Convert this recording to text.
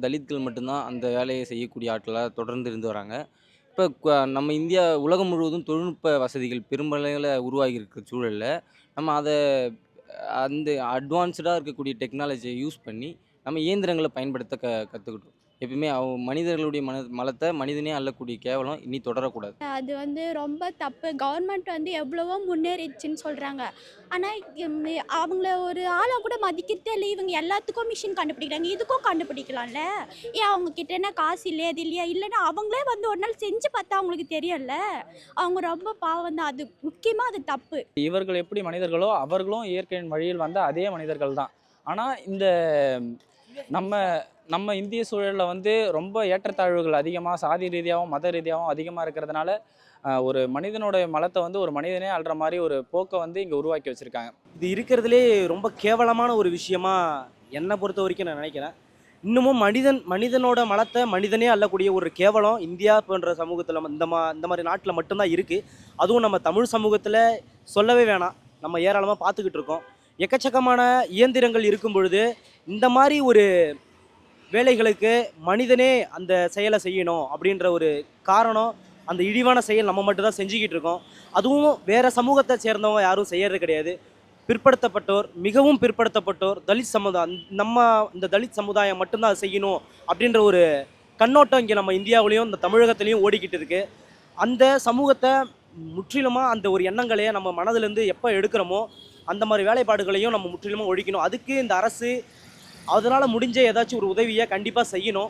தலித்கள் மட்டும்தான் அந்த வேலையை செய்யக்கூடிய ஆட்களா தொடர்ந்து இருந்து வராங்க. இப்ப நம்ம இந்தியா உலகம் முழுவதும் தொழில்நுட்ப வசதிகள் பெருமளவில உருவாகி இருக்க சூழல்ல, நம்ம அந்த அட்வான்ஸ்டா இருக்கக்கூடிய டெக்னாலஜிய யூஸ் பண்ணி, நம்ம இயந்திரங்கள பயன்படுத்த கத்துக்கிட்டோம். எப்பயுமே மனிதர்களுடைய மலத்த மனிதனே அள்ளக்கூடிய கேவலம் இனி தொடரக்கூடாது. அது ரொம்ப தப்பு. கவர்மெண்ட் எவ்வளவோ முன்னேறிடுச்சுன்னு சொல்றாங்க. ஆனா, அவங்கள ஒரு ஆளா கூட மதிக்கிறதே இல்ல. இவங்க எல்லாத்துக்கும் மிஷின் கண்டுபிடிக்கிறாங்க. இதுக்கும் கண்டுபிடிக்கலாம்ல. ஏன் அவங்க கிட்ட என்ன காசு இல்லையா? அது இல்லையா? இல்லன்னா அவங்களே ஒரு நாள் செஞ்சு பார்த்தா அவங்களுக்கு தெரியும்ல. அவங்க ரொம்ப பாவம் தான். அது முக்கியமா அது தப்பு. இவர்கள் எப்படி மனிதர்களோ, அவர்களும் இயற்கையின் வழியில் வந்த அதே மனிதர்கள் தான். ஆனா, இந்த நம்ம நம்ம இந்திய சூழல்ல ரொம்ப ஏற்றத்தாழ்வுகள் அதிகமா, சாதி ரீதியாவும், மத ரீதியாவும் அதிகமா இருக்கிறதுனால, ஒரு மனிதனோட மலத்த ஒரு மனிதனே அள்ற மாரி ஒரு போக்க இங்க உருவாக்கி வச்சிருக்காங்க. இது இருக்கிறதுலே ரொம்ப கேவலமான ஒரு விஷயமா என்னை பொறுத்த வரைக்கும் நான் நினைக்கிறேன். இன்னமும் மனிதனோட மலத்தை மனிதனே அள்ளக்கூடிய ஒரு கேவலம் இந்தியா போன்ற சமூகத்தில் இந்த மாதிரி நாட்டில் மட்டும்தான் இருக்குது. அதுவும் நம்ம தமிழ் சமூகத்தில் சொல்லவே வேணாம். நம்ம ஏராளமாக பார்த்துக்கிட்டு இருக்கோம். எக்கச்சக்கமான இயந்திரங்கள் இருக்கும் பொழுது இந்த மாதிரி ஒரு வேலைகளுக்கு மனிதனே அந்த செயலை செய்யணும் அப்படின்ற ஒரு காரணம், அந்த இழிவான செயல் நம்ம மட்டும்தான் செஞ்சுக்கிட்டு இருக்கோம். அதுவும் வேறு சமூகத்தை சேர்ந்தவங்க யாரும் செய்யறது கிடையாது. பிற்படுத்தப்பட்டோர், மிகவும் பிற்படுத்தப்பட்டோர், தலித் சமுதாயம், நம்ம இந்த தலித் சமுதாயம் மட்டும்தான் அதை செய்யணும் அப்படின்ற ஒரு கண்ணோட்டம் இங்கே நம்ம இந்தியாவிலையும் இந்த தமிழகத்துலேயும் ஓடிக்கிட்டு இருக்கு. அந்த சமூகத்தை முற்றிலுமாக அந்த ஒரு எண்ணங்களையே நம்ம மனதிலேருந்து எப்போ எடுக்கிறோமோ அந்த மாதிரி வேலைப்பாடுகளையும் நம்ம முற்றிலுமாக ஒழிக்கணும். அதுக்கு இந்த அரசு அதனால் முடிஞ்ச ஏதாச்சும் ஒரு உதவியை கண்டிப்பாக செய்யணும்.